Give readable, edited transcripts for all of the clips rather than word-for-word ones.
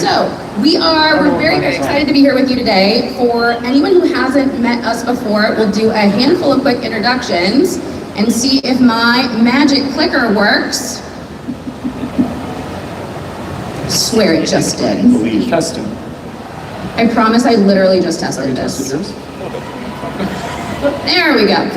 so we're very, very excited to be here with you today. For anyone who hasn't met us before, we'll do a handful of quick introductions and see if my magic clicker works. Swear it just did. Believe testing. I promise I literally just tested this. There we go.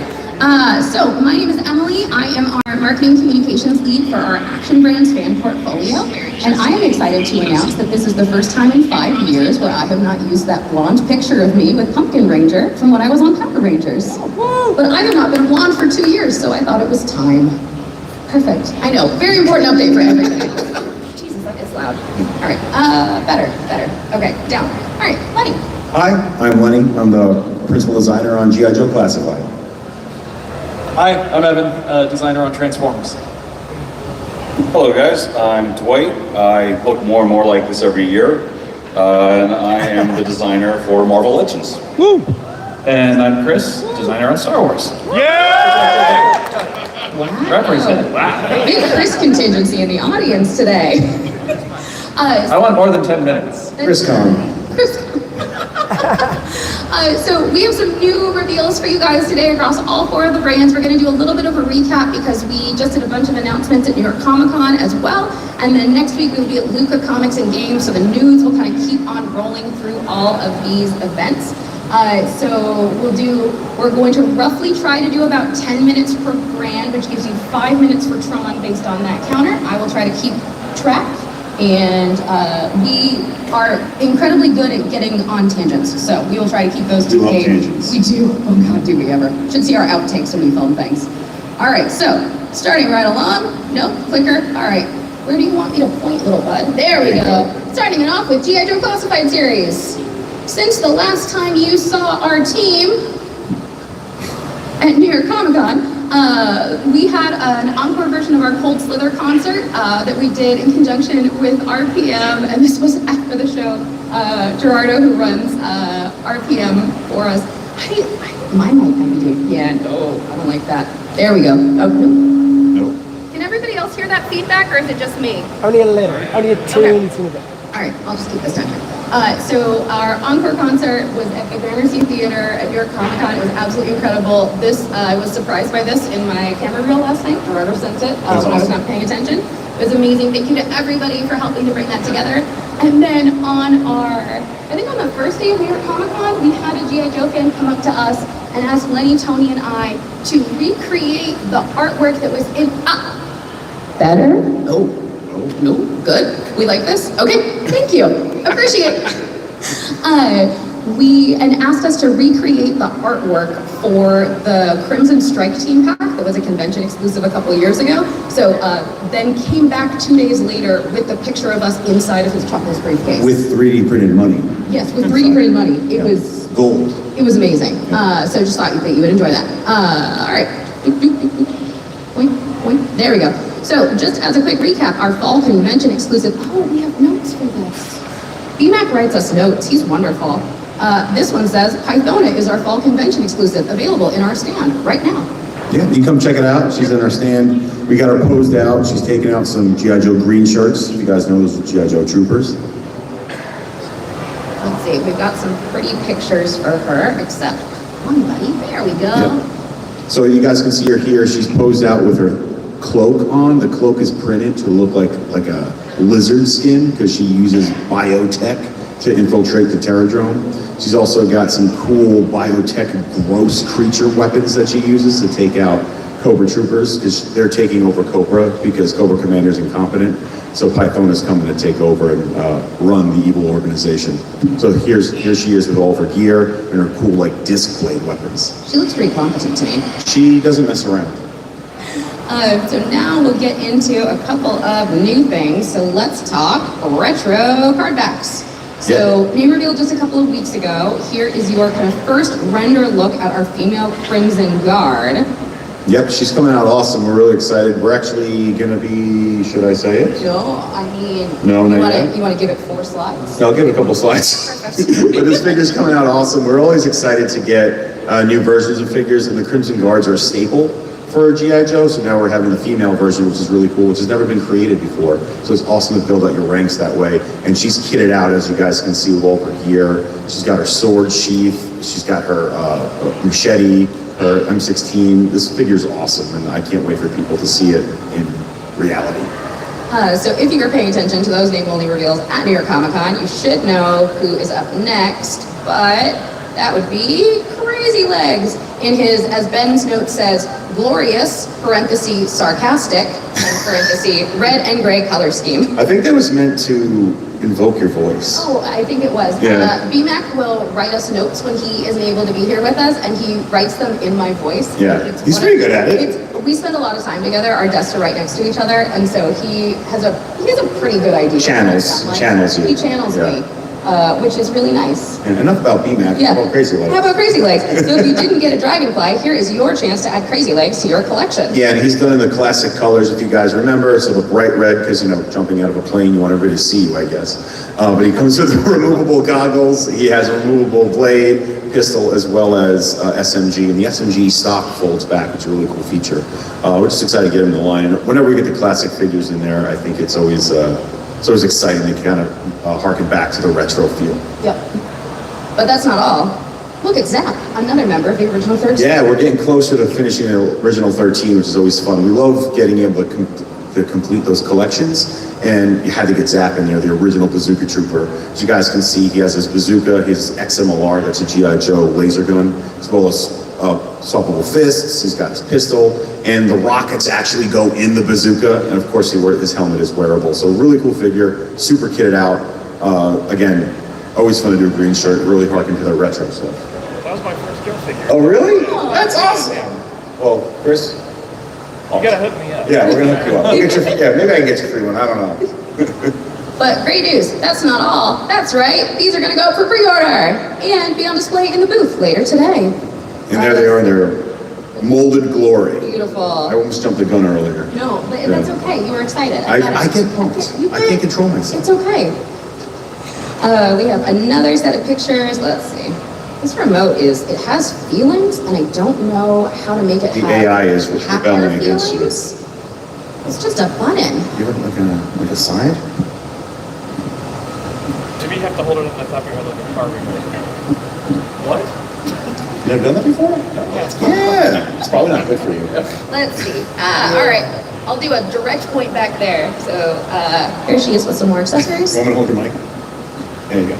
So my name is Emily. I am our marketing communications lead for our Action Brands fan portfolio. And I am excited to announce that this is the first time in 5 years where I have not used that blonde picture of me with Pumpkin Ranger from when I was on Power Rangers. But I have not been blonde for 2 years, so I thought it was time. Perfect. I know, very important update for everybody. Jesus, that is loud. All right, better. Okay, down. All right, Lenny. Hi, I'm Lenny. I'm the principal designer on G.I. Joe Classified. Hi, I'm Evan, designer on Transformers. Hello guys, I'm Dwight. I look more and more like this every year, and I am the designer for Marvel Legends. Woo! And I'm Chris, designer on Star Wars. Wow. Represent. Wow. Big Chris contingency in the audience today. I want more than 10 minutes. ChrisCon. So we have some new reveals for you guys today across all 4 of the brands. We're going to do a little bit of a recap because we just did a bunch of announcements at New York Comic Con as well. And then next week we'll be at Luca Comics and Games, so the news will kind of keep on rolling through all of these events. So we're going to roughly try to do about 10 minutes per brand, which gives you 5 minutes for Tron based on that counter. I will try to keep track. And we are incredibly good at getting on tangents, so we will try to keep those to love tangents. We do. Oh God, do we ever? Should see our outtakes when we film things. All right, so starting right along. Nope, clicker. All right, where do you want me to point, little bud? There we go. Starting it off with G.I. Joe Classified series. Since the last time you saw our team at New York Comic Con, we had an encore version of our Cold Slither concert that we did in conjunction with RPM, and this was after the show. Gerardo, who runs RPM for us. My mic might be doing, yeah, no, I don't like that. There we go. Oh, no. Can everybody else hear that feedback, or is it just me? Only a little, only a teeny bit. All right, I'll just keep this down here. So our encore concert was at the Gramercy Theater at New York Comic Con. It was absolutely incredible. I was surprised by this in my camera reel last night. Gerardo sent it when I was not paying attention. It was amazing. Thank you to everybody for helping to bring that together. And then on the first day of New York Comic Con, we had a G.I. Joe fan come up to us and ask Lenny, Tony, and I to recreate the artwork that was in. Better? No, good. We like this? Okay, thank you. Appreciate it. And asked us to recreate the artwork for the Crimson Strike Team pack that was a convention exclusive a couple of years ago. So then came back 2 days later with the picture of us inside of his Chuckles briefcase. With 3D printed money. Yes, with 3D printed money. It was gold. It was amazing. So just thought that you would enjoy that. All right. Boink, boink. There we go. So just as a quick recap, our fall convention exclusive. Oh, we have notes for this. BMAC writes us notes. He's wonderful. This one says, Pythona is our fall convention exclusive, available in our stand right now. Yeah, you come check it out. She's in our stand. We got her posed out. She's taking out some G.I. Joe green shirts. If you guys know those are G.I. Joe troopers. Let's see, we've got some pretty pictures for her, except one, buddy. There we go. Yep. So you guys can see her here. She's posed out with her cloak on. The cloak is printed to look like a lizard skin because she uses biotech to infiltrate the Terradrome. She's also got some cool biotech gross creature weapons that she uses to take out Cobra troopers because they're taking over Cobra because Cobra Commander's incompetent. So Pythona's coming to take over and run the evil organization. So here she is with all of her gear and her cool like disc blade weapons. She looks pretty competent to me. She doesn't mess around. So now we'll get into a couple of new things. So let's talk retro card backs. So name reveal just a couple of weeks ago. Here is your kind of first render look at our female Crimson Guard. Yep, she's coming out awesome. We're really excited. We're actually gonna be, should I say it? No, I mean, No, you want to give it 4 slides? I'll give it a couple slides. But this figure's coming out awesome. We're always excited to get new versions of figures, and the Crimson Guards are a staple for G.I. Joe, so now we're having the female version, which is really cool, which has never been created before. So it's awesome to build out your ranks that way. And she's kitted out, as you guys can see, with all her gear. She's got her sword sheath, she's got her machete, her M16. This figure's awesome, and I can't wait for people to see it in reality. So if you're paying attention to those name-only reveals at New York Comic Con, you should know who is up next, but that would be Crazy Legs in his, as Ben's note says, glorious, parenthesis, sarcastic, parenthesis, red and gray color scheme. I think that was meant to invoke your voice. Oh, I think it was. Yeah. BMAC will write us notes when he isn't able to be here with us, and he writes them in my voice. Yeah, he's pretty good at it. We spend a lot of time together. Our desks are right next to each other, and so he has a pretty good idea. Channels you. He channels me, which is really nice. And enough about BMAC, Yeah. how about Crazy Legs? How about Crazy Legs? So if you didn't get a Dragonfly, here is your chance to add Crazy Legs to your collection. Yeah, and he's done in the classic colors, if you guys remember. So the bright red, because, you know, jumping out of a plane, you want everybody to see you, I guess. But he comes with removable goggles. He has a removable blade, pistol, as well as SMG. And the SMG stock folds back, which is a really cool feature. We're just excited to get him in the line. And whenever we get the classic figures in there, I think it's always exciting to kind of harken back to the retro feel. Yep. But that's not all. Look at Zach, another member of the original 13. Yeah, we're getting closer to finishing the original 13, which is always fun. We love getting able to complete those collections, and you had to get Zach in there, the original Bazooka Trooper. As you guys can see, he has his bazooka, his XMLR, that's a G.I. Joe laser gun, as well as swappable fists. He's got his pistol, and the rockets actually go in the bazooka, and of course his helmet is wearable. So really cool figure, super kitted out. Again, always fun to do a green shirt, really harken to the retro stuff. That was my first Joe figure. Oh really? That's awesome! Well, Chris? You gotta hook me up. Yeah, we're gonna hook you up. I'll get your, maybe I can get you a free one, I don't know. But great news, that's not all. That's right, these are gonna go for pre-order and be on display in the booth later today. And there they are in their molded glory. Beautiful. I almost jumped the gun earlier. No, but that's okay, you were excited. I get it. get pumped. You I can't control myself. It's okay. We have another set of pictures. Let's see. This remote it has feelings, and I don't know how to make it The have AI is happier rebelling against you. feelings. It's just a button. You have like a side? Do we have to hold it up on top of your head like a car remote? What? You never done that before? Yeah. It's probably not good for you. Let's see. All right. I'll do a direct point back there. So here she is with some more accessories. You want me to hold your mic? There you go.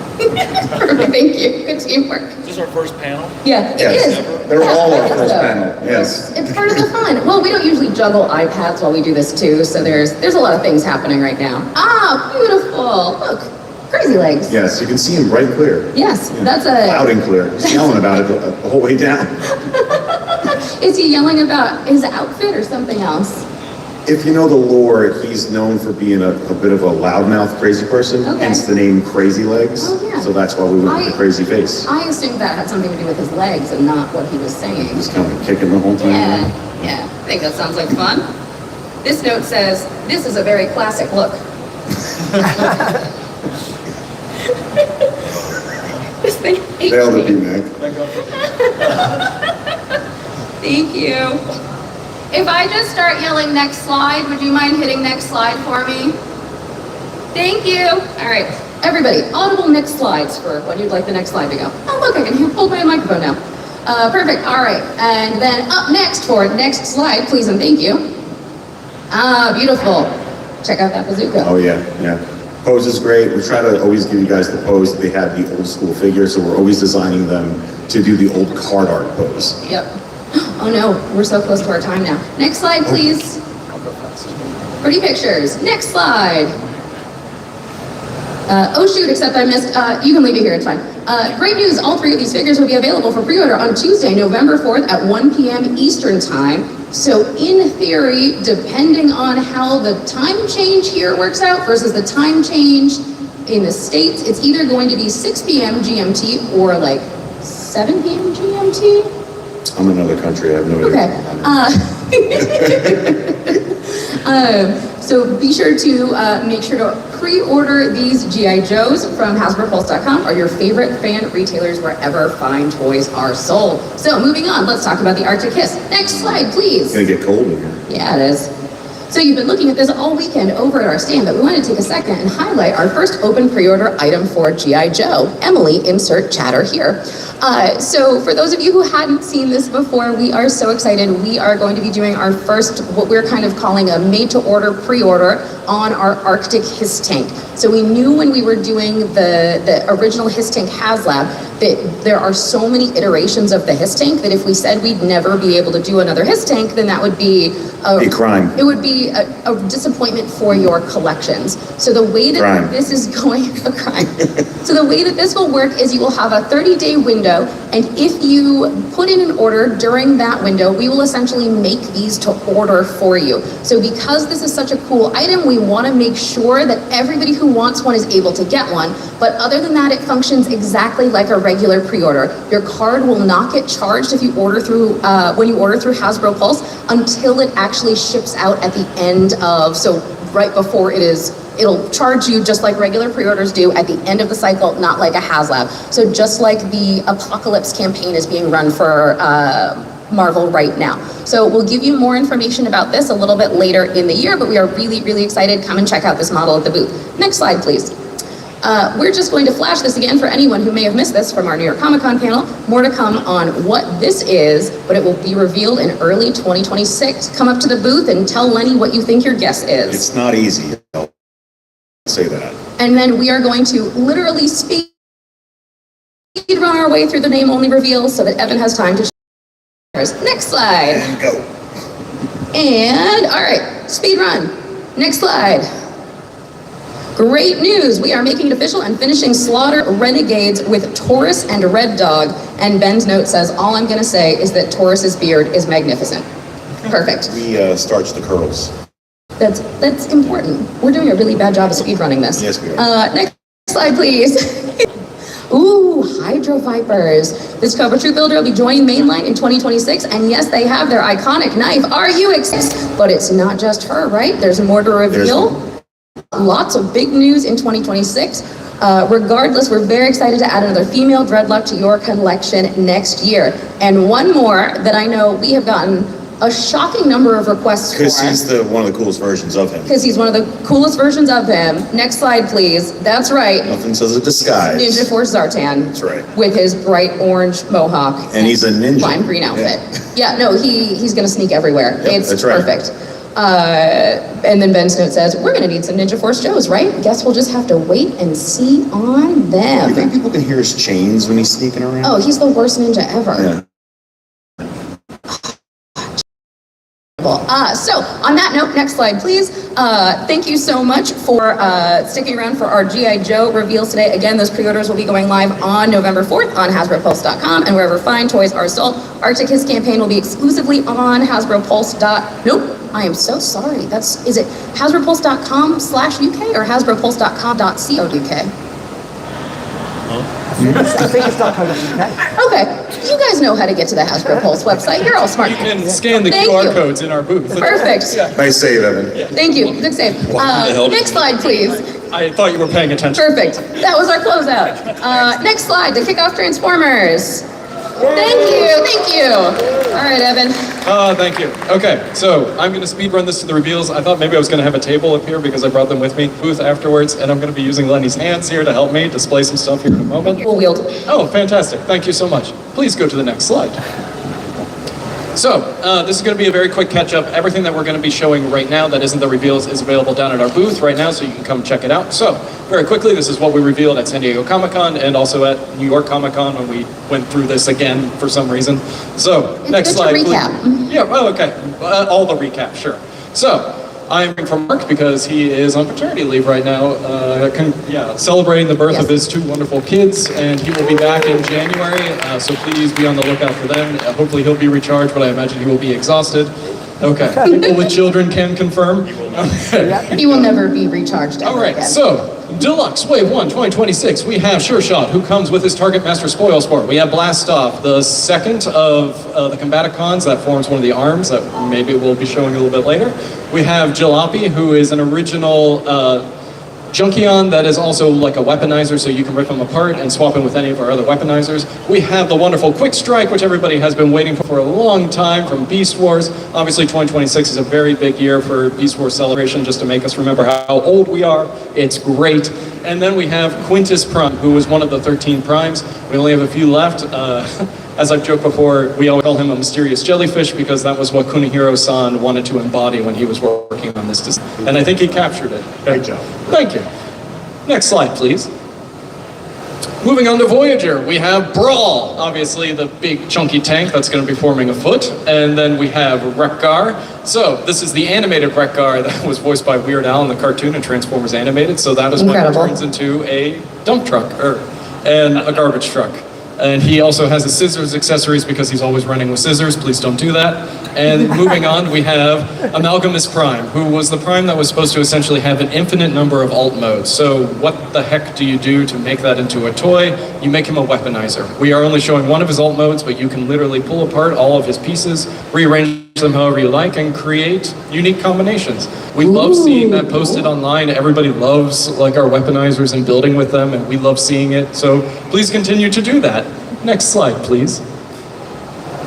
Thank you. Good teamwork. Is this our first panel? Yeah, it Yes. is. They're all our Yeah, first so panel. Yes. It's part of the fun. Well, we don't usually juggle iPads while we do this too, so there's a lot of things happening right now. Ah, beautiful. Look, Crazy Legs. Yes, you can see him bright clear. Yes, Yeah. that's a. Loud and clear. He's yelling about it the whole way down. Is he yelling about his outfit or something else? If you know the lore, he's known for being a bit of a loudmouth crazy person, Okay. hence the name Crazy Legs. Oh, yeah. So that's why we went with the crazy face. I assumed that had something to do with his legs and not what he was saying. Just kind of kicking the whole time. Yeah. I think that sounds like fun. This note says, this is a very classic look. This thing hates Nailed it, me. B-Mac. Thank you. If I just start yelling next slide, would you mind hitting next slide for me? Thank you. All right, everybody, audible next slides for when you'd like the next slide to go. Oh, look, I can hold my microphone now. Perfect, all right. And then up next for next slide, please and thank you. Ah, beautiful. Check out that bazooka. Oh yeah. Pose is great. We try to always give you guys the pose that they had the old school figures, so we're always designing them to do the old card art pose. Yep. Oh no, we're so close to our time now. Next slide, please. Pretty pictures. Next slide. Oh shoot, except I missed, you can leave it here, it's fine. Great news, all three of these figures will be available for pre-order on Tuesday, November 4th at 1 p.m. Eastern Time. So in theory, depending on how the time change here works out versus the time change in the States, it's either going to be 6 p.m. GMT or like 7 p.m. GMT. I'm in another country. I have no idea. Okay. So be sure to make sure to pre-order these G.I. Joes from HasbroPulse.com or your favorite fan retailers wherever fine toys are sold. So moving on, let's talk about the Arctic Hiss. Next slide, please. It's gonna get cold in here. Yeah, it is. So you've been looking at this all weekend over at our stand, but we want to take a second and highlight our first open pre-order item for G.I. Joe. Emily, insert chatter here. So for those of you who hadn't seen this before, we are so excited. We are going to be doing our first, what we're kind of calling a made-to-order pre-order on our Arctic Hiss tank. So we knew when we were doing the original Hiss tank HasLab that there are so many iterations of the Hiss tank that if we said we'd never be able to do another Hiss tank, then that would be A crime. It would be a disappointment for your collections. So the way that Crime. this is going, a crime. So the way that this will work is you will have a 30-day window, and if you put in an order during that window, we will essentially make these to order for you. So because this is such a cool item, we want to make sure that everybody who wants one is able to get one. But other than that, it functions exactly like a regular pre-order. Your card will not get charged if you order through when you order through Hasbro Pulse until it actually ships out at the end of, so right before it'll charge you just like regular pre-orders do at the end of the cycle, not like a HasLab. So just like the Apocalypse campaign is being run for Marvel right now. So we'll give you more information about this a little bit later in the year, but we are really, really excited. Come and check out this model at the booth. Next slide, please. We're just going to flash this again for anyone who may have missed this from our New York Comic Con panel. More to come on what this is, but it will be revealed in early 2026. Come up to the booth and tell Lenny what you think your guess is. It's not easy. I'll say that. And then we are going to literally speed run our way through the name-only reveals so that Evan has time to share. Next slide. And go. And, all right, speed run. Next slide. Great news, we are making it official and finishing Slaughter Renegades with Taurus and Red Dog. And Ben's note says, all I'm gonna say is that Taurus's beard is magnificent. Perfect. We starch the curls. That's important. We're doing a really bad job of speed running this. Yes, we are. Next slide, please. Ooh, Hydro Vipers. This Cobra Troop builder will be joining Mainline in 2026, and yes, they have their iconic knife. Are you excited? But it's not just her, right? There's more to reveal. Lots of big news in 2026. Regardless, we're very excited to add another female Dreadlock to your collection next year. And one more that I know we have gotten a shocking number of requests for. Because he's one of the coolest versions of him. Because he's one of the coolest versions of him. Next slide, please. That's right. Nothing says a disguise. Ninja Force Zartan. That's right. With his bright orange mohawk. And he's a ninja. Lime green outfit. Yeah, no, he's going to sneak everywhere. Yep, it's that's right. perfect. And then Ben's note says, we're going to need some Ninja Force Joes, right? Guess we'll just have to wait and see on them. You think people can hear his chains when he's sneaking around? Oh, he's the worst ninja ever. Yeah. So on that note, next slide, please. Thank you so much for sticking around for our G.I. Joe reveals today. Again, those pre-orders will be going live on November 4th on HasbroPulse.com and wherever fine toys are sold. Arctic Hiss campaign will be exclusively on HasbroPulse. Nope, I am so sorry. Is it HasbroPulse.com/UK or HasbroPulse.com.co.uk? I think it's .co.uk. Okay, you guys know how to get to the Hasbro Pulse website. You're all smart. You can scan the Thank QR you. codes in our booth. Perfect. Nice save, Evan. Thank you. Good save. Next slide, please. I thought you were paying attention. Perfect. That was our closeout. Next slide to kick off Transformers. Thank you. All right, Evan. Thank you. Okay, so I'm going to speed run this to the reveals. I thought maybe I was going to have a table up here because I brought them with me. Booth afterwards, and I'm going to be using Lenny's hands here to help me display some stuff here in a moment. We'll wield. Oh, fantastic. Thank you so much. Please go to the next slide. So, this is going to be a very quick catch-up. Everything that we're going to be showing right now that isn't the reveals is available down at our booth right now, so you can come check it out. So, very quickly, this is what we revealed at San Diego Comic-Con and also at New York Comic-Con when we went through this again for some reason. So, It's next good slide. to recap. Please. Yeah, well, okay. All the recap, sure. So, I'm from Mark because he is on paternity leave right now, celebrating the birth of his two wonderful kids, and he will be back in January, so please be on the lookout for them. Hopefully he'll be recharged, but I imagine he will be exhausted. Okay, people with children can confirm. He will never be recharged ever All right, again. so Deluxe Wave 1 2026, we have Sure Shot, who comes with his Target Master Spoil Sport. We have Blast Off, the second of the Combaticons that forms one of the arms that maybe we'll be showing a little bit later. We have Jalopy, who is an original Junkion that is also like a weaponizer, so you can rip them apart and swap them with any of our other weaponizers. We have the wonderful Quick Strike, which everybody has been waiting for a long time from Beast Wars. Obviously 2026 is a very big year for Beast Wars celebration, just to make us remember how old we are. It's great. And then we have Quintus Prime, who was one of the 13 primes. We only have a few left. As I've joked before, we always call him a mysterious jellyfish because that was what Kunihiro-san wanted to embody when he was working on this design. And I think he captured it. Great job. Thank you. Next slide, please. Moving on to Voyager, we have Brawl, obviously the big chunky tank that's going to be forming a foot. And then we have Wreck-Gar. So this is the animated Wreck-Gar that was voiced by Weird Al in the cartoon and Transformers Animated. So that is when it turns into a dump truck and a garbage truck. And he also has his scissors accessories because he's always running with scissors. Please don't do that. And moving on, we have Amalgamus Prime, who was the Prime that was supposed to essentially have an infinite number of alt modes. So what the heck do you do to make that into a toy? You make him a weaponizer. We are only showing one of his alt modes, but you can literally pull apart all of his pieces, rearrange them however you like, and create unique combinations. We love seeing that posted online. Everybody loves like our weaponizers and building with them, and we love seeing it. So please continue to do that. Next slide, please.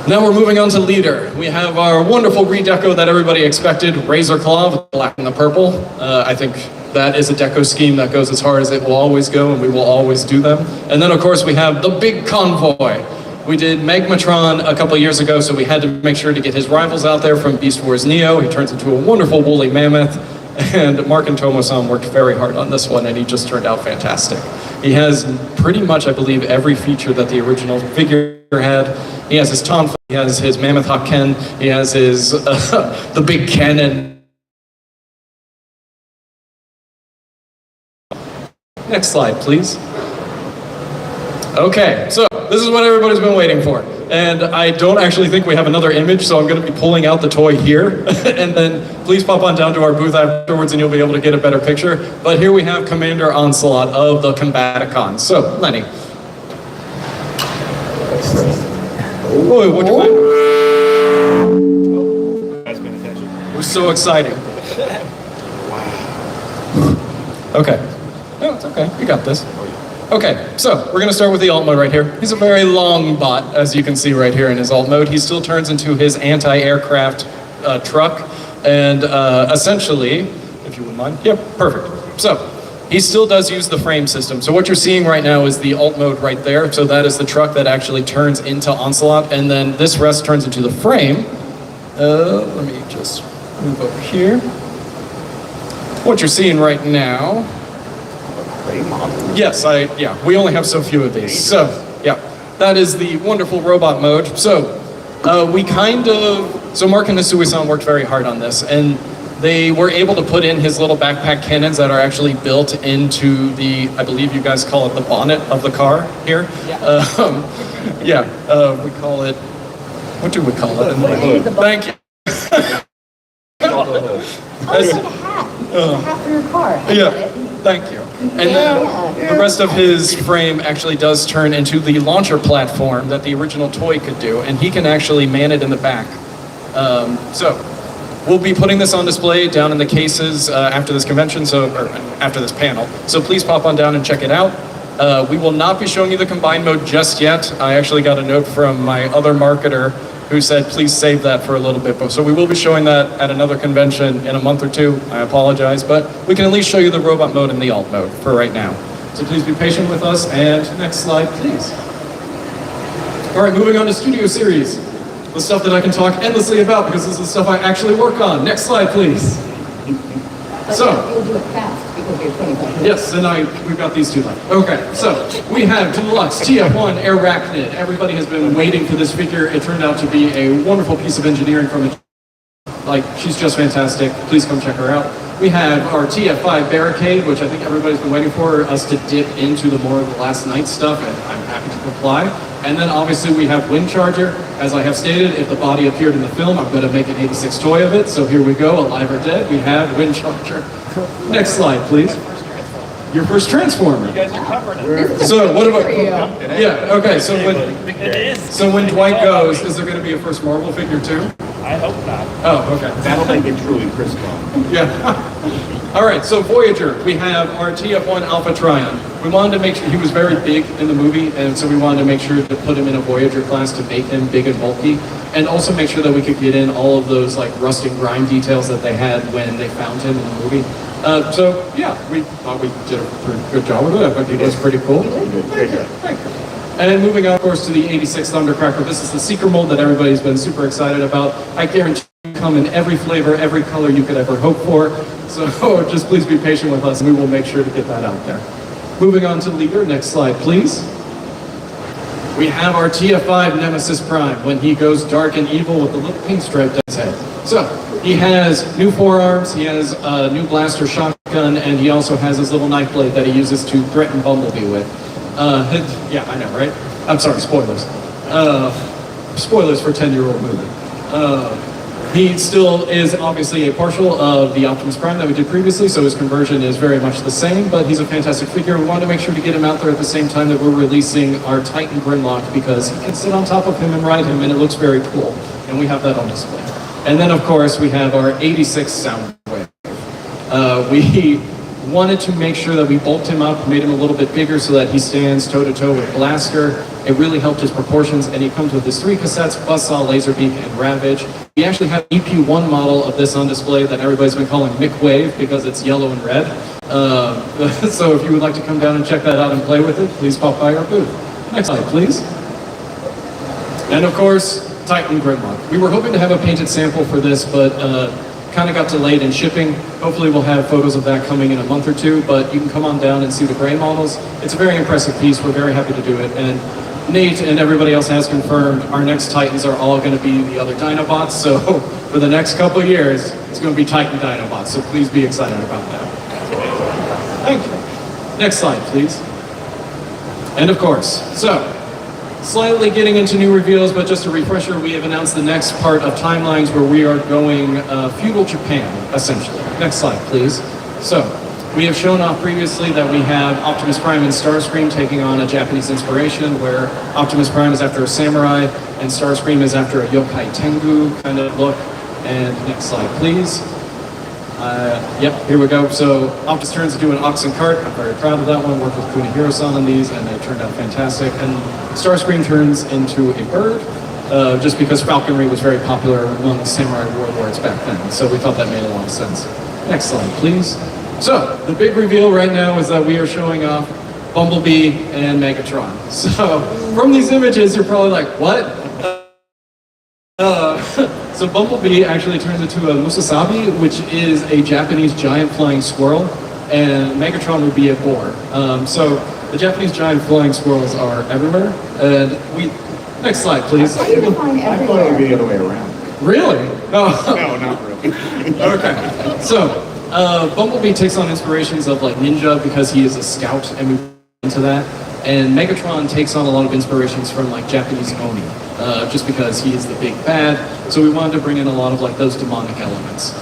Now we're moving on to Leader. We have our wonderful redeco that everybody expected, Razor Claw with the black and the purple. I think that is a deco scheme that goes as hard as it will always go, and we will always do them. And then of course we have the big convoy. We did Magmatron a couple years ago, so we had to make sure to get his rivals out there from Beast Wars Neo. He turns into a wonderful woolly mammoth, and Mark and Tomo-san worked very hard on this one, and he just turned out fantastic. He has pretty much, I believe, every feature that the original figure had. He has his Tom, he has his Mammoth Hawk Ken, he has his, the big cannon. Next slide, please. Okay, so this is what everybody's been waiting for. And I don't actually think we have another image, so I'm going to be pulling out the toy here. And then please pop on down to our booth afterwards and you'll be able to get a better picture. But here we have Commander Onslaught of the Combaticons. So, Lenny. Oh, what'd you find? That's been attention. It was so exciting. Okay. No, it's okay. You got this. Okay, so we're going to start with the alt mode right here. He's a very long bot, as you can see right here in his alt mode. He still turns into his anti-aircraft truck, and essentially, if you wouldn't mind, yep, perfect. So he still does use the frame system. So what you're seeing right now is the alt mode right there. So that is the truck that actually turns into Onslaught, and then this rest turns into the frame. Let me just move over here. What you're seing right now. Yes, we only have so few of these. So, yeah, that is the wonderful robot mode. So, so Mark and Nisui-san worked very hard on this, and they were able to put in his little backpack cannons that are actually built into the, I believe you guys call it the bonnet of the car here. Yeah. We call it, what do we call it? Thank you. Oh, it's like a hat. It's a hat for your car. Yeah, thank you. And then the rest of his frame actually does turn into the launcher platform that the original toy could do, and he can actually man it in the back. So we'll be putting this on display down in the cases after this convention, or after this panel. So please pop on down and check it out. We will not be showing you the combined mode just yet. I actually got a note from my other marketer who said, please save that for a little bit. So we will be showing that at another convention in a month or two. I apologize, but we can at least show you the robot mode and the alt mode for right now. So please be patient with us, and next slide, please. All right, moving on to Studio Series. The stuff that I can talk endlessly about because this is the stuff I actually work on. Next slide, please. So, you'll do it fast because you're 25 minutes. yes, and we've got these two left. Okay, so we have Deluxe TF1 Arachnid. Everybody has been waiting for this figure. It turned out to be a wonderful piece of engineering from it. Like, she's just fantastic. Please come check her out. We have our TF5 Barricade, which I think everybody's been waiting for us to dip into the more of the last night stuff, and I'm happy to comply. And then obviously we have Wind Charger. As I have stated, if the body appeared in the film, I'm going to make an 86 toy of it. So here we go, alive or dead, we have Wind Charger. Next slide, please. your first Transformer. You guys are covering it. So what about? For you. Yeah. Okay. So when It is. so when Dwight goes, is there going to be a first Marvel figure too? I hope not. Oh, okay. That'll make it truly crisscross. Yeah. All right. So Voyager, we have our TF1 Alpha Trion. We wanted to make sure he was very big in the movie, and so we wanted to make sure to put him in a Voyager class to make him big and bulky, and also make sure that we could get in all of those like rust and grime details that they had when they found him in the movie. So yeah, we thought we did a pretty good job with it. I think it was pretty cool. Thank you. And moving on, of course, to the 86 Thundercracker. This is the Seeker mold that everybody's been super excited about. I guarantee you come in every flavor, every color you could ever hope for. So just please be patient with us, and we will make sure to get that out there. Moving on to Leader. Next slide, please. We have our TF5 Nemesis Prime when he goes dark and evil with the little pink stripe down his head. So he has new forearms, he has a new blaster shotgun, and he also has his little knife blade that he uses to threaten Bumblebee with. Yeah, I know, right? I'm sorry, spoilers. Spoilers for 10-year-old movie. He still is obviously a partial of the Optimus Prime that we did previously, so his conversion is very much the same, but he's a fantastic figure. We wanted to make sure to get him out there at the same time that we're releasing our Titan Grimlock, because he can sit on top of him and ride him, and it looks very cool. And we have that on display. And then, of course, we have our 86 Soundwave. We wanted to make sure that we bulked him up, made him a little bit bigger so that he stands toe-to-toe with Blaster. It really helped his proportions, and he comes with his 3 cassettes, Buzzsaw, Laserbeak, and Ravage. We actually have an EP1 model of this on display that everybody's been calling Mick Wave because it's yellow and red. So if you would like to come down and check that out and play with it, please pop by our booth. Next slide, please. And of course, Titan Grimlock. We were hoping to have a painted sample for this, but kind of got delayed in shipping. Hopefully we'll have photos of that coming in a month or two, but you can come on down and see the gray models. It's a very impressive piece. We're very happy to do it. And Nate and everybody else has confirmed our next Titans are all going to be the other Dinobots. So for the next couple of years, it's going to be Titan Dinobots. So please be excited about that. Thank you. Next slide, please. And of course, so slightly getting into new reveals, but just a refresher, we have announced the next part of Timelines where we are going feudal Japan, essentially. Next slide, please. So, we have shown off previously that we have Optimus Prime and Starscream taking on a Japanese inspiration where Optimus Prime is after a samurai and Starscream is after a yokai tengu kind of look. And next slide, please. Yep, here we go. So Optimus turns into an oxen cart. I'm very proud of that one. Worked with Kunihiro-san on these, and they turned out fantastic. And Starscream turns into a bird, just because falconry was very popular among samurai warlords back then. So we thought that made a lot of sense. Next slide, please. So the big reveal right now is that we are showing off Bumblebee and Megatron. So from these images, you're probably like, what? So Bumblebee actually turns into a Musasabi, which is a Japanese giant flying squirrel, and Megatron would be a boar. So the Japanese giant flying squirrels are everywhere, and next slide, please. How do you define I thought it would be everywhere? the other way around. Really? Oh. No, not really. Okay. So Bumblebee takes on inspirations of like Ninja because he is a scout, and we into that. And Megatron takes on a lot of inspirations from like Japanese Oni, just because he is the big bad. So we wanted to bring in a lot of like those demonic elements.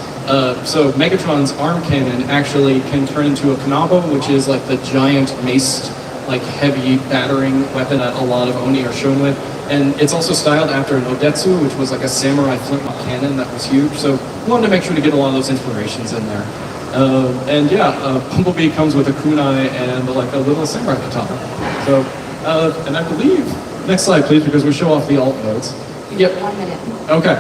So Megatron's arm cannon actually can turn into a Kanabo, which is like the giant mace, like heavy battering weapon that a lot of Oni are shown with. And it's also styled after an Odetsu, which was like a samurai flintlock cannon that was huge. So we wanted to make sure to get a lot of those inspirations in there. And yeah, Bumblebee comes with a kunai and like a little samurai katana. So, and I believe, next slide please, because we show off the alt modes. Yep. 1 minute. Okay,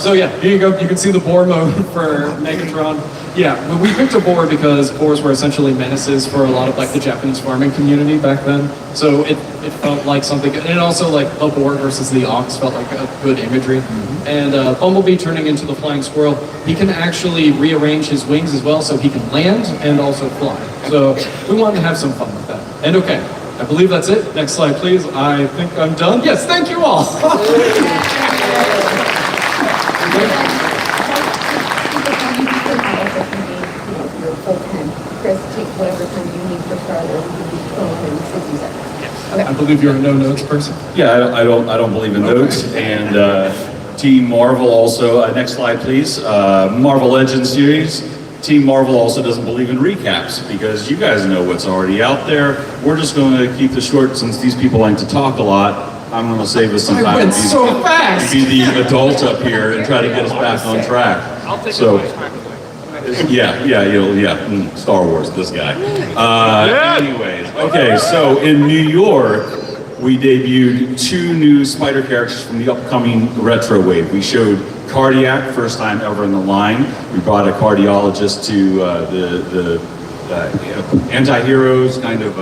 so yeah, here you go. You can see the boar mode for Megatron. Yeah, we picked a boar because boars were essentially menaces for a lot of like the Japanese farming community back then. So it felt like something, and also like a boar versus the ox felt like a good imagery. And Bumblebee turning into the flying squirrel, he can actually rearrange his wings as well so he can land and also fly. So we wanted to have some fun with that. And okay, I believe that's it. Next slide, please. I think I'm done. Yes, thank you all. Your full time. Chris, take whatever time you need for starters. Within 60 seconds. I believe you're a no notes person. Yeah, I don't believe in notes. And Team Marvel also. Next slide, please. Marvel Legends series. Team Marvel also doesn't believe in recaps because you guys know what's already out there. We're just going to keep this short since these people like to talk a lot. I'm going to save us some time. went so fast. Be the adult up here and try to get us back on track. I'll take So, a crack away. Star Wars, this guy. Anyways, okay, so in New York, we debuted 2 new Spider characters from the upcoming retro wave. We showed Cardiac, first time ever in the line. We brought a cardiologist to the anti-heroes, kind of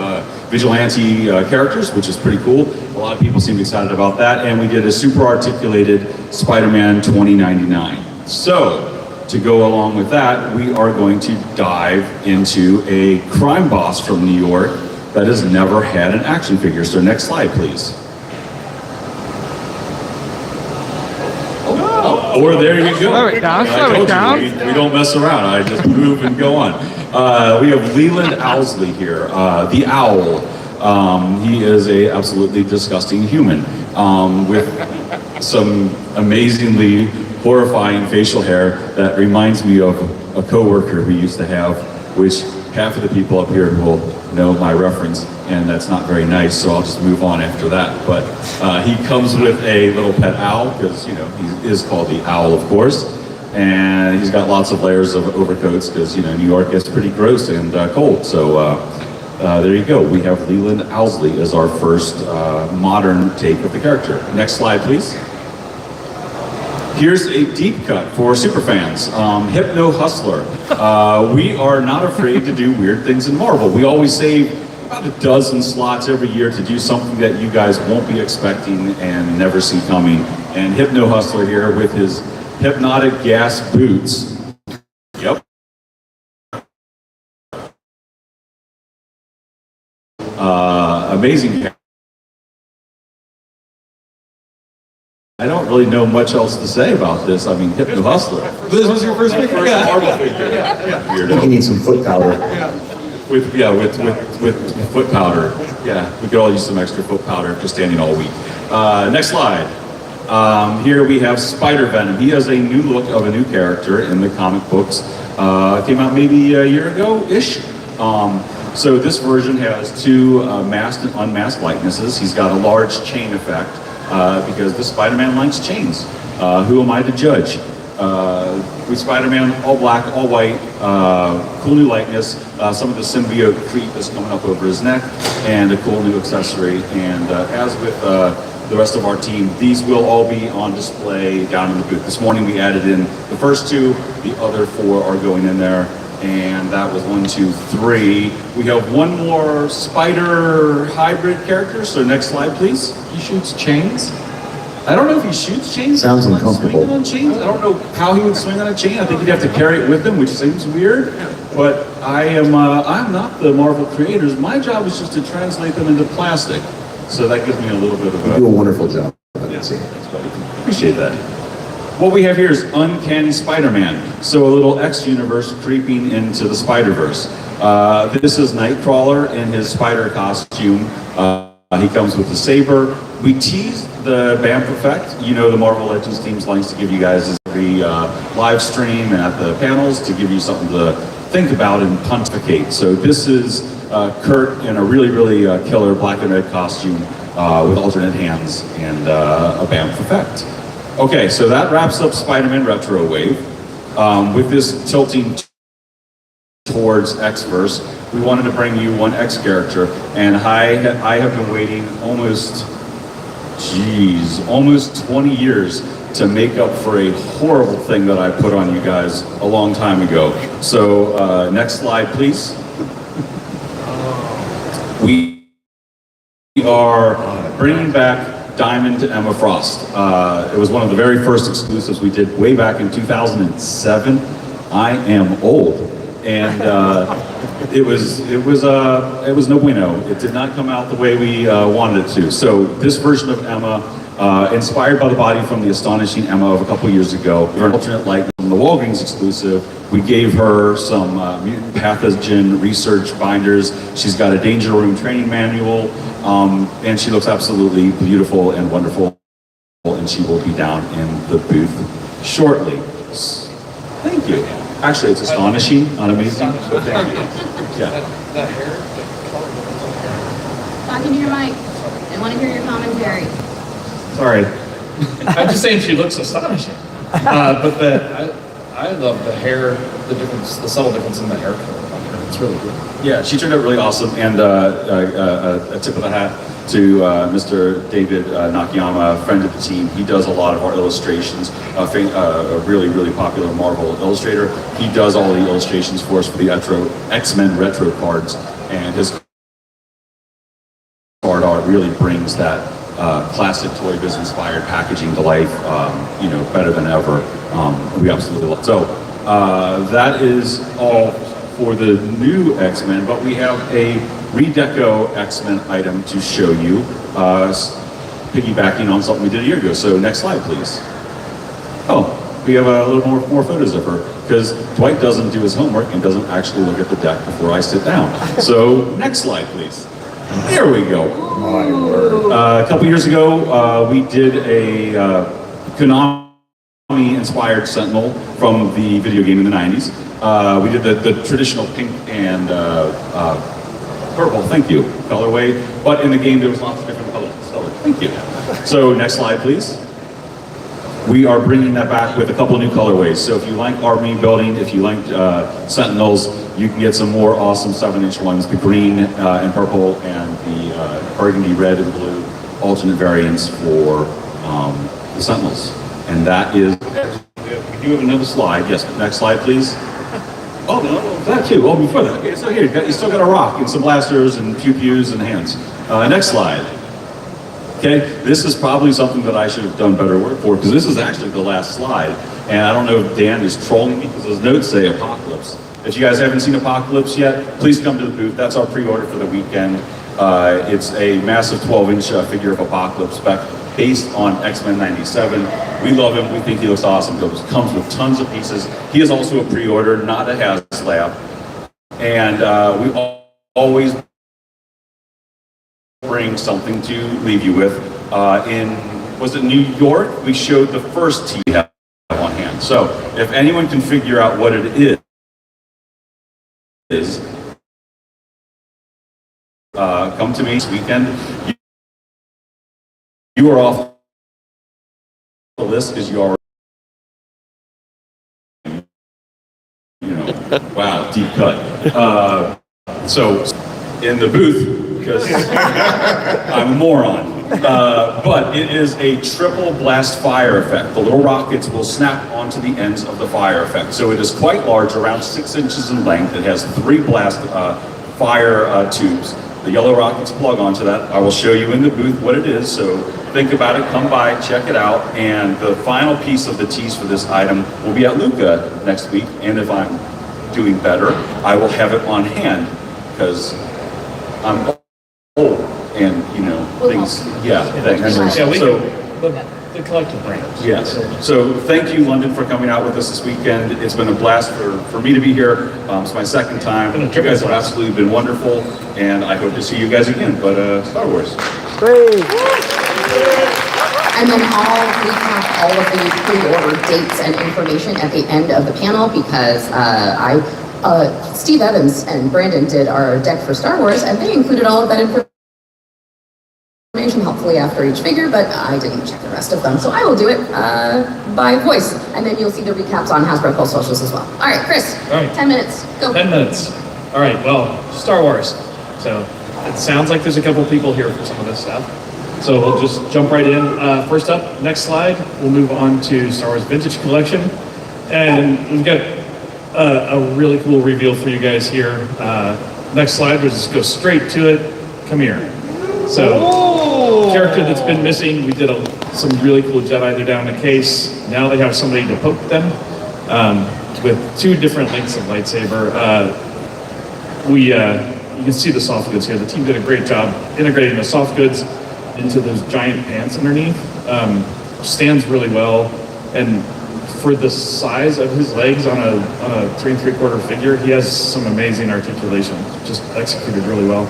vigilante characters, which is pretty cool. A lot of people seem excited about that. And we did a super articulated Spider-Man 2099. So, to go along with that, we are going to dive into a crime boss from New York that has never had an action figure. So next slide, please. Or there you go. Slow it down, I slow it told you, down. we don't mess around. I just move and go on. We have Leland Owlsley here, the owl. He is a absolutely disgusting human with some amazingly horrifying facial hair that reminds me of a coworker we used to have, which half of the people up here will know my reference, and that's not very nice, so I'll just move on after that. But he comes with a little pet owl, because, you know, he is called the Owl, of course, and he's got lots of layers of overcoats, because, you know, New York gets pretty gross and cold, so there you go. We have Leland Owlsley as our first modern take of the character. Next slide, please. Here's a deep cut for superfans. Hypno Hustler. We are not afraid to do weird things in Marvel. We always save about a dozen slots every year to do something that you guys won't be expecting and never see coming. And Hypno Hustler here with his hypnotic gas boots. Yep. Amazing. I don't really know much else to say about this. I mean, Hypno Hustler. This was your first figure? First Marvel figure. I think you need some foot powder. With foot powder. Yeah, we could all use some extra foot powder after standing all week. Next slide. Here we have Spider-Venom. He has a new look of a new character in the comic books. Came out maybe a year ago-ish. So this version has 2 masked and unmasked likenesses. He's got a large chain effect. Because the Spider-Man likes chains. Who am I to judge? With Spider-Man, all black, all white, cool new likeness, some of the symbiote creep is coming up over his neck, and a cool new accessory. And as with the rest of our team, these will all be on display down in the booth. This morning we added in the first 2, the other 4 are going in there. And that was 1, 2, 3. We have 1 more spider hybrid character. So next slide, please. He shoots chains? I don't know if he shoots chains. Sounds Like uncomfortable. swinging on chains. I don't know how he would swing on a chain. I think he'd have to carry it with him, which seems weird. But I'm not the Marvel creators. My job is just to translate them into plastic. So that gives me a little bit of You do a wonderful job. Appreciate that. What we have here is Uncanny Spider-Man. So a little X-universe creeping into the Spider-Verse. This is Nightcrawler in his spider costume. He comes with a saber. We teased the BAMF effect. You know, the Marvel Legends teams likes to give you guys this every live stream and at the panels to give you something to think about and pontificate. So this is Kurt in a really, really killer black and red costume with alternate hands and a BAMF effect. Okay, so that wraps up Spider-Man Retro Wave. With this tilting towards X-verse, we wanted to bring you 1 X character, and I have been waiting almost 20 years to make up for a horrible thing that I put on you guys a long time ago. So next slide, please. We are bringing back Diamond to Emma Frost. It was one of the very first exclusives we did way back in 2007. I am old, and it was no bueno. It did not come out the way we wanted it to. So this version of Emma, inspired by the body from the astonishing Emma of a couple years ago, an alternate light from the Walgreens exclusive. We gave her some mutant pathogen research binders. She's got a danger room training manual, and she looks absolutely beautiful and wonderful, and she will be down in the booth shortly. Thank you. Actually, it's astonishing, not amazing. So thank you. Yeah. That hair, the color of the hair. Talking to your mic. I want to hear your commentary. Sorry. I'm just saying she looks astonishing. But I love the hair, the difference, the subtle difference in the hair color on her. It's really good. Yeah, she turned out really awesome, and a tip of the hat to Mr. David Nakayama, friend of the team. He does a lot of our illustrations, a really, really popular Marvel illustrator. He does all the illustrations for us for the X-Men retro cards, and his card art really brings that classic Toy Biz inspired packaging to life, better than ever. We absolutely love it. So that is all for the new X-Men, but we have a redeco X-Men item to show you, piggybacking on something we did a year ago. So next slide, please. Oh, we have a little more photos of her, because Dwight doesn't do his homework and doesn't actually look at the deck before I sit down. So next slide, please. There we go. A couple years ago, we did a Konami-inspired Sentinel from the video game in the 90s. We did the traditional pink and purple, thank you, colorway, but in the game there was lots of different colors. So, thank you. So next slide, please. We are bringing that back with a couple of new colorways. So if you like army building, if you like Sentinels, you can get some more awesome 7-inch ones, the green and purple and the burgundy red and blue alternate variants for the Sentinels. And that is, we do have another slide. Yes, next slide, please. Oh, no, that too. Oh, before that. Okay, so here, you still got a rock and some blasters and pew-pews and hands. Next slide. Okay, this is probably something that I should have done better work for, because this is actually the last slide. And I don't know if Dan is trolling me, because those notes say Apocalypse. If you guys haven't seen Apocalypse yet, please come to the booth. That's our pre-order for the weekend. It's a massive 12-inch figure of Apocalypse based on X-Men 97. We love him. We think he looks awesome. It comes with tons of pieces. He is also a pre-order, not a HasLab. And we always bring something to leave you with. Was it New York? We showed the first tee we have on hand. So if anyone can figure out what it is, come to me this weekend. You are off the list because you already, wow, deep cut. So in the booth, because I'm a moron. But it is a triple blast fire effect. The little rockets will snap onto the ends of the fire effect. So it is quite large, around 6 inches in length. It has 3 blast fire tubes. The yellow rockets plug onto that. I will show you in the booth what it is, so think about it, come by, check it out, and the final piece of the tease for this item will be at Luca next week, and if I'm doing better, I will have it on hand, because I'm old, and things, thanks. Yeah, So, the collective brands. yes. So thank you, London, for coming out with us this weekend. It's been a blast for me to be here. It's my second time. You guys have absolutely been wonderful, and I hope to see you guys again. But Star Wars. Great. And then I'll recap all of the pre-order dates and information at the end of the panel, because Steve Evans and Brandon did our deck for Star Wars, and they included all of that information helpfully after each figure, but I didn't check the rest of them, so I will do it by voice, and then you'll see the recaps on Hasbro Pulse Socials as well. All right, Chris, All right. 10 minutes, go. 10 minutes. All right, well, Star Wars. So it sounds like there's a couple people here for some of this stuff. So we'll just jump right in. First up, next slide, we'll move on to Star Wars Vintage Collection. And we've got a really cool reveal for you guys here. Next slide, we'll just go straight to it. Come here. So, character that's been missing, we did some really cool Jedi. They're down in a case. Now they have somebody to poke them with 2 different lengths of lightsaber. You can see the soft goods here. The team did a great job integrating the soft goods into those giant pants underneath. Stands really well, and for the size of his legs on a 3 3/4 figure, he has some amazing articulation. Just executed really well.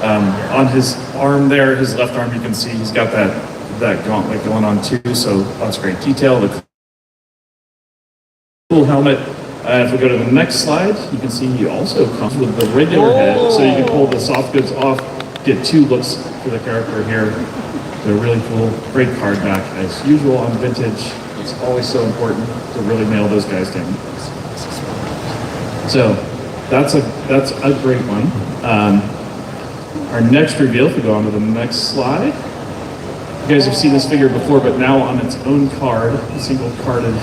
On his arm there, his left arm, you can see he's got that gauntlet going on too, so lots of great detail. The cool helmet, If we go to the next slide, you can see he also comes with the regular head, so you can pull the soft goods off, get 2 looks for the character here. They're really cool, great card back as usual on vintage. It's always so important to really nail those guys down. So that's a great one. Our next reveal, if we go on to the next slide, you guys have seen this figure before, but now on its own card, a single carded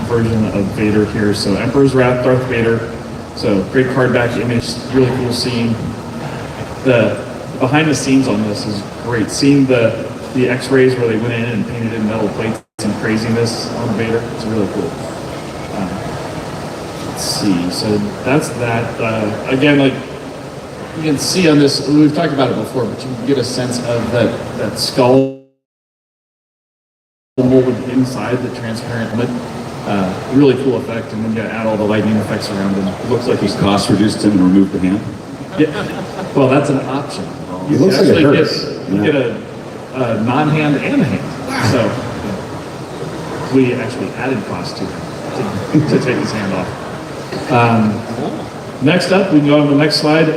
version of Vader here. So Emperor's Wrath, Darth Vader. So great card back image, really cool scene. The behind the scenes on this is great. Seeing the X-rays where they went in and painted in metal plates and craziness on Vader, it's really cool. Let's see, so that's that. Again, like you can see on this, we've talked about it before, but you can get a sense of that skull molded inside the transparent helmet. Really cool effect, and then you add all the lightning effects around it. It looks like he's cost reduced him and removed the hand. Yeah, well, that's an option. It looks like it hurts. You get a non-hand and a hand. So we actually added cost to take his hand off. Next up, we can go on to the next slide.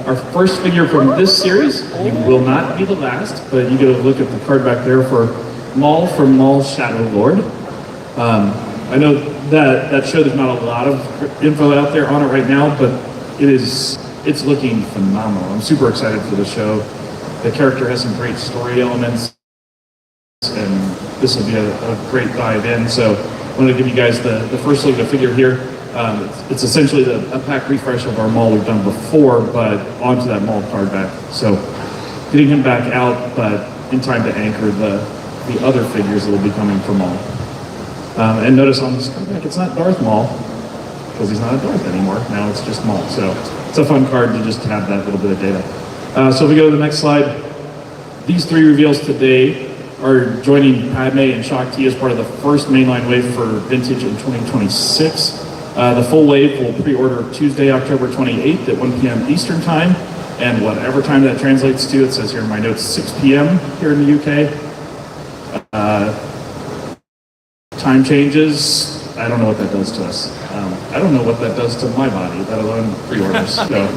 Our first figure from this series, you will not be the last, but you get a look at the card back there for Maul from Maul's Shadow Lord. I know that show there's not a lot of info out there on it right now, but it's looking phenomenal. I'm super excited for the show. The character has some great story elements, and this will be a great dive in. So I wanted to give you guys the first look at the figure here. It's essentially a pack refresh of our Maul we've done before, but onto that Maul card back. So getting him back out, but in time to anchor the other figures that will be coming from Maul. And notice on this card back, it's not Darth Maul, because he's not a Darth anymore. Now it's just Maul. So it's a fun card to just have that little bit of data. So if we go to the next slide, these 3 reveals today are joining Padme and Shakti as part of the first mainline wave for Vintage in 2026. The full wave will pre-order Tuesday, October 28th at 1 p.m. Eastern Time, and whatever time that translates to, it says here in my notes, 6 p.m. here in the UK. Time changes, I don't know what that does to us. I don't know what that does to my body, let alone pre-orders. So.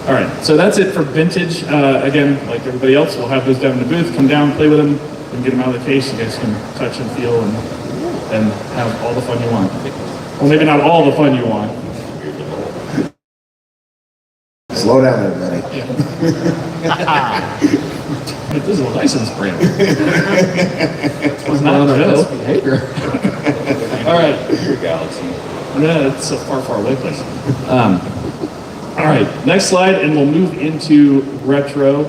All right, so that's it for Vintage. Again, like everybody else, we'll have those down in the booth. Come down, play with them, and get them out of the case. You guys can touch and feel and have all the fun you want. Well, maybe not all the fun you want. Slow down, everybody. This is a license brand. It's not Joe. behavior. All right. Your galaxy. No, it's a far, far away place. All right, next slide, and we'll move into retro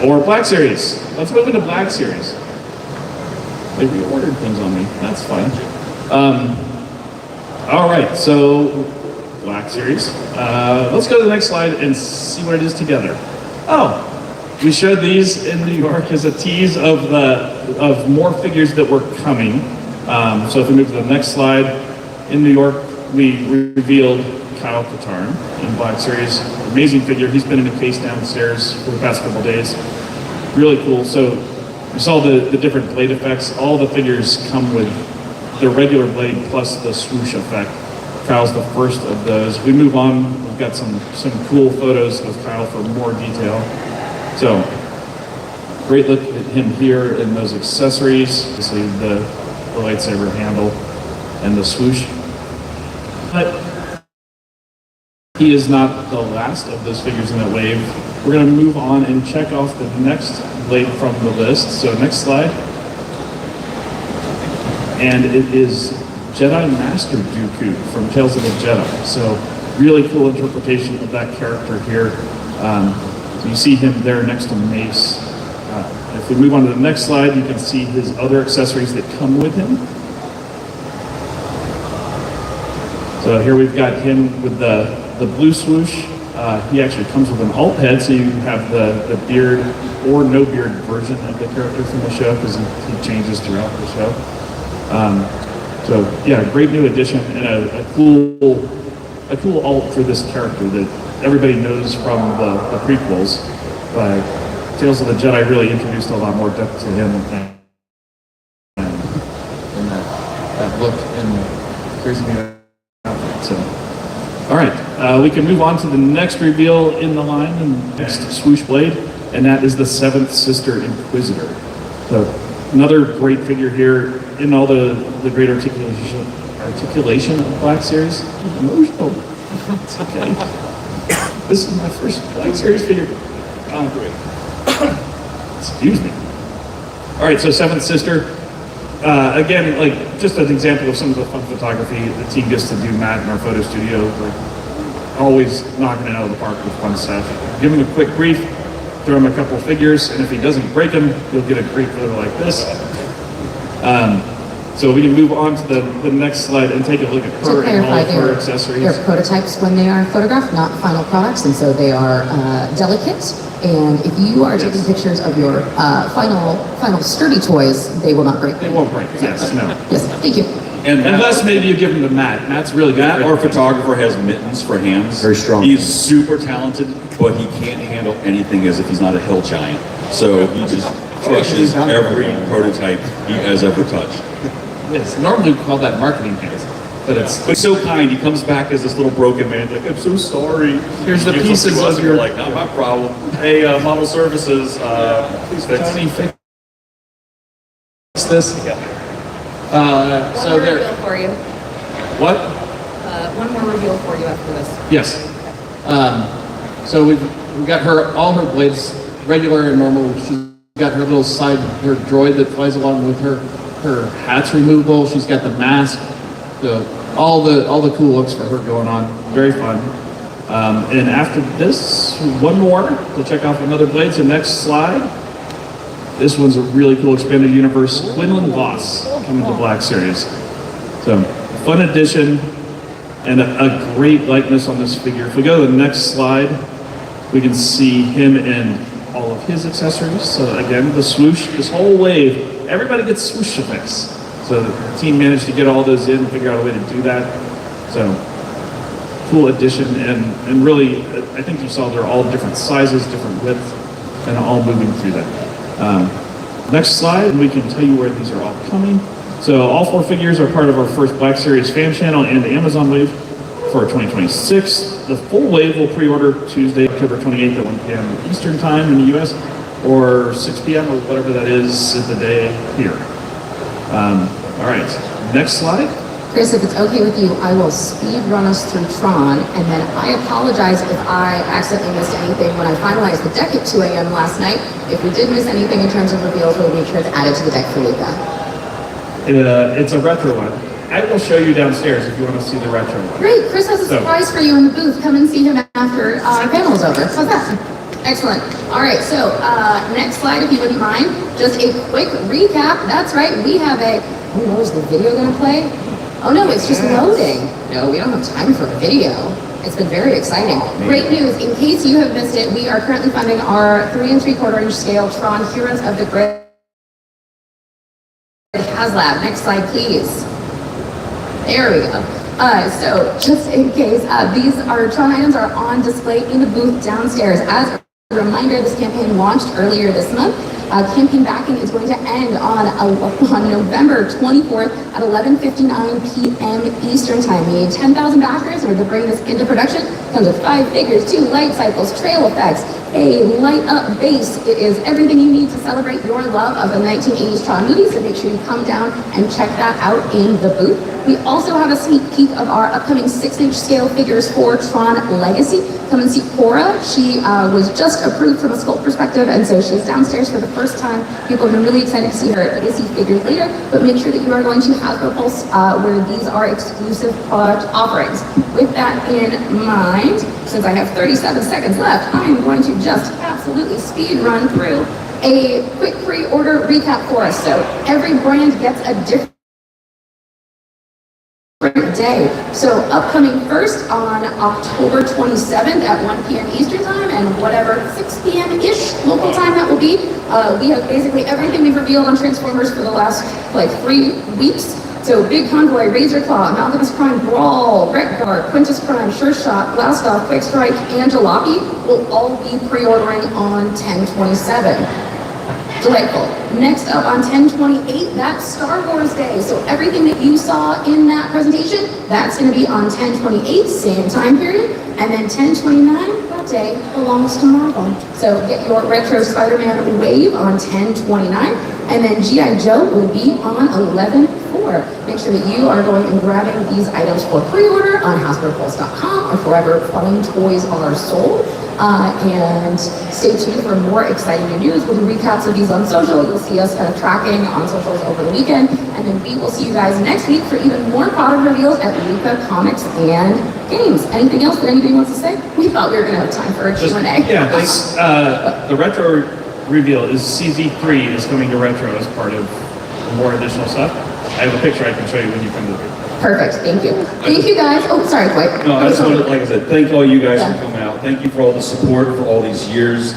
or Black Series. Let's move into Black Series. They reordered things on me. That's fine. All right, so Black Series. Let's go to the next slide and see what it is together. Oh, we showed these in New York as a tease of more figures that were coming. So if we move to the next slide, in New York, we revealed Kyle Katarn in Black Series. Amazing figure. He's been in a case downstairs for the past couple days. Really cool. So you saw the different blade effects. All the figures come with the regular blade plus the swoosh effect. Kyle's the first of those. We move on. We've got some cool photos of Kyle for more detail. So great look at him here in those accessories. Obviously the lightsaber handle and the swoosh. But he is not the last of those figures in that wave. We're going to move on and check off the next blade from the list. So next slide. And it is Jedi Master Dooku from Tales of the Jedi. So really cool interpretation of that character here. So you see him there next to Mace. If we move on to the next slide, you can see his other accessories that come with him. So here we've got him with the blue swoosh. He actually comes with an alt head, so you have the beard or no beard version of the character from the show, because he changes throughout the show. So yeah, great new addition and a cool alt for this character that everybody knows from the prequels. But Tales of the Jedi really introduced a lot more depth to him and that look and crazy new outfit. So, all right, we can move on to the next reveal in the line, and next swoosh blade, and that is the Seventh Sister Inquisitor. So, another great figure here in all the great articulation of the Black Series. I'm emotional. It's okay. This is my first Black Series figure. Excuse me. All right, so Seventh Sister. Again, like just an example of some of the fun photography the team gets to do. Matt in our photo studio, like always knocking it out of the park with fun stuff. Give him a quick brief, throw him a couple figures, and if he doesn't break them, you'll get a great photo like this. So we can move on to the next slide and take a look at her and all of her accessories. They're prototypes when they are photographed, not final products, and so they are delicate. And if you are taking pictures of your final sturdy toys, they will not break. They won't break. Yes, no. Yes, thank you. And unless maybe you give them to Matt. Matt's really good. Matt, our photographer, has mittens for hands. Very strong. He's super talented, but he can't handle anything as if he's not a hill giant. So he just crushes every prototype he has ever touched. It's normally called that marketing hands, but it's so kind. He comes back as this little broken man, like, I'm so sorry. Here's the He gives pieces them to us, of and your- we're like, not my problem. Hey, model services, please fix. Tony fix this. Yeah. One So more there. reveal for you. What? One more reveal for you after this. Yes. So we've got all her blades, regular and normal. She's got her little side, her droid that flies along with her. Her hat's removable. She's got the mask. So all the cool looks for her going on. Very fun. And after this, one more to check off another blade. So next slide. This one's a really cool expanded universe. Quinlan Voss coming to Black Series. So fun addition and a great likeness on this figure. If we go to the next slide, we can see him in all of his accessories. So again, the swoosh, this whole wave, everybody gets swoosh effects. So the team managed to get all those in and figure out a way to do that. So cool addition, and really, I think you saw they're all different sizes, different widths, and all moving through that. Next slide, and we can tell you where these are all coming. So all 4 figures are part of our first Black Series fan channel and Amazon wave for 2026. The full wave will pre-order Tuesday, October 28th at 1 p.m. Eastern time in the US, or 6 p.m. or whatever that is the day here. All right, next slide. Chris, if it's okay with you, I will speed run us through Tron, and then I apologize if I accidentally missed anything when I finalized the deck at 2 a.m. last night. If we did miss anything in terms of reveals, we'll make sure to add it to the deck for Luca. It's a retro one. I will show you downstairs if you want to see the retro one. Great, Chris has a surprise for you in the booth. Come and see him after our panel is over. How's that? Excellent. All right, so next slide, if you wouldn't mind. Just a quick recap. That's right, we have oh, is the video gonna play? Oh no, it's just loading. No, we don't have time for a video. It's been very exciting. Great news, in case you have missed it, we are currently funding our 3 3/4 inch scale Tron Heroes of the Grid HasLab. Next slide, please. There we go. So just in case, these Tron items are on display in the booth downstairs. As a reminder, this campaign launched earlier this month. Campaign backing is going to end on November 24th at 11:59 p.m. Eastern Time. We need 10,000 backers in order to bring this into production. Comes with 5 figures, 2 light cycles, trail effects, a light-up base. It is everything you need to celebrate your love of the 1980s Tron movie, so make sure you come down and check that out in the booth. We also have a sneak peek of our upcoming 6-inch scale figures for Tron Legacy. Come and see Cora. She was just approved from a sculpt perspective, and so she's downstairs for the first time. People have been really excited to see her Legacy figures later, but make sure that you are going to Hasbro Pulse, where these are exclusive product offerings. With that in mind, since I have 37 seconds left, I'm going to just absolutely speed run through a quick pre-order recap for us. So every brand gets a different day. So upcoming first on October 27th at 1 p.m. Eastern Time and whatever 6 p.m.-ish local time that will be. We have basically everything we've revealed on Transformers for the last 3 weeks. So Big Convoy, Razor Claw, Amalgamus Prime, Brawl, Wreck-Gar, Quintus Prime, Sure Shot, Blastoff, Quick Strike, and Jalopy will all be pre-ordering on 10/27. Delightful. Next up on 10/28, that's Star Wars Day. So everything that you saw in that presentation, that's going to be on 10/28, same time period. And then 10/29, that day belongs to Marvel. So get your retro Spider-Man wave on 10/29. And then G.I. Joe will be on 11/4. Make sure that you are going and grabbing these items for pre-order on HasbroPulse.com or wherever fun toys are sold. And stay tuned for more exciting new news. We'll do recaps of these on social. You'll see us kind of tracking on socials over the weekend. And then we will see you guys next week for even more product reveals at Luca Comics and Games. Anything else that anybody wants to say? We thought we were going to have time for a Q&A. Yeah, thanks. The retro reveal is CZ3 is coming to retro as part of more additional stuff. I have a picture I can show you when you come to the booth. Perfect. Thank you. Thank you guys. Oh, sorry, Dwight. No, I just want to, like I said, thank all you guys for coming out. Thank you for all the support for all these years.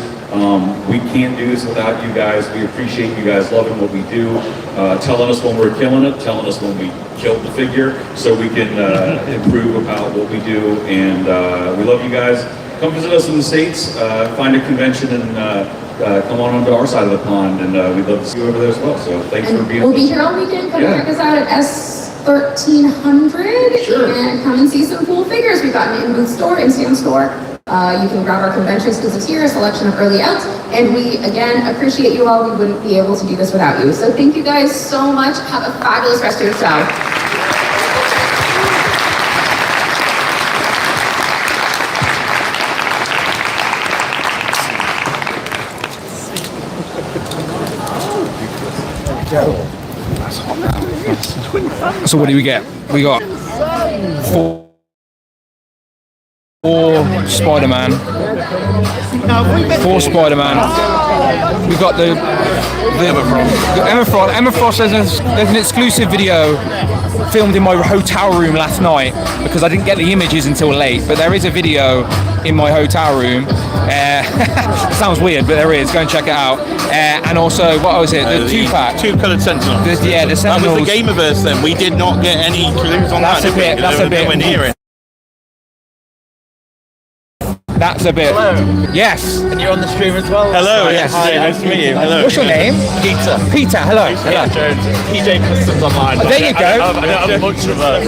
We can't do this without you guys. We appreciate you guys loving what we do, telling us when we're killing it, telling us when we killed the figure, so we can improve about what we do. And we love you guys. Come visit us in the States, find a convention, and come on onto our side of the pond. And we'd love to see you over there as well. So thanks for being We'll be here all weekend. Come check us out at S1300 and come and see some cool figures. We've got an in-booth store, in-stand store. You can grab our convention exclusives here, a selection of early outs. And we, again, appreciate you all. We wouldn't be able to do this without you. So thank you guys so much. Have a fabulous rest of your show. So what do we get? We got four Spider-Man. Four Spider-Man. We got the Emma Frost. There's an exclusive video filmed in my hotel room last night because I didn't get the images until late. But there is a video in my hotel room. Sounds weird, but there is. Go and check it out. And also, what was it? The two-pack. Two-coloured Sentinels. The Sentinels. That was the Gamerverse then. We did not get any clues on that. That's a bit. Near it. That's a bit. Hello. Yes. And you're on the stream as well? Hello. Yes. Hi, nice to meet you. Hello. What's your name? Peter. Peter. Hello. Hello. Jones. PJ Customs online. There you go. I don't have much of a...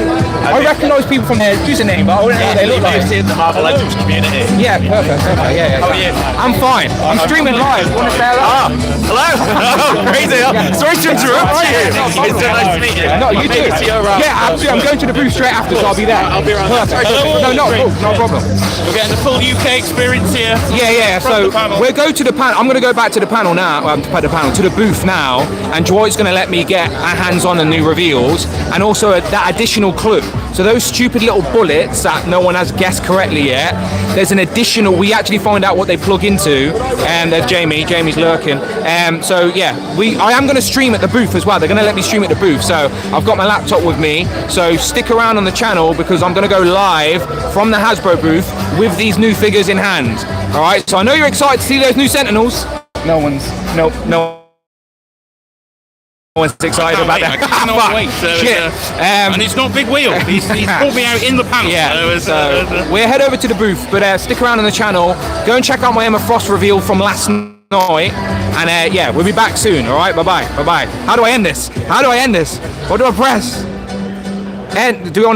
I recognise people from their username, but I wouldn't know what they look like. in the Marvel Legends community. Yeah, perfect. Yeah. How are you? I'm fine. I'm streaming live. Want to say hello? Hello. Oh, crazy. Sorry to interrupt you. It's so nice to meet you. No, you too. Yeah, absolutely. I'm going to the booth straight after, so I'll be there. I'll be around. Perfect. No, no problem. We're getting the full UK experience here. Yeah. So we'll go to the panel. I'm going to go back to the panel now. To the booth now, and Dwight's going to let me get our hands on the new reveals, and also that additional clue. So those stupid little bullets that no one has guessed correctly yet. There's an additional. We actually find out what they plug into, and there's Jamie. Jamie's lurking. So yeah, I am going to stream at the booth as well. They're going to let me stream at the booth. So I've got my laptop with me. So stick around on the channel because I'm going to go live from the Hasbro booth with these new figures in hand. All right. So I know you're excited to see those new Sentinels. No one's excited about that. I cannot wait. Shit. And it's not Big Wheel. He's pulled me out in the panel. Yeah. So we'll head over to the booth, but stick around on the channel. Go and check out my Emma Frost reveal from last night. And yeah, we'll be back soon. All right. Bye bye. How do I end this? What do I press? And do we on?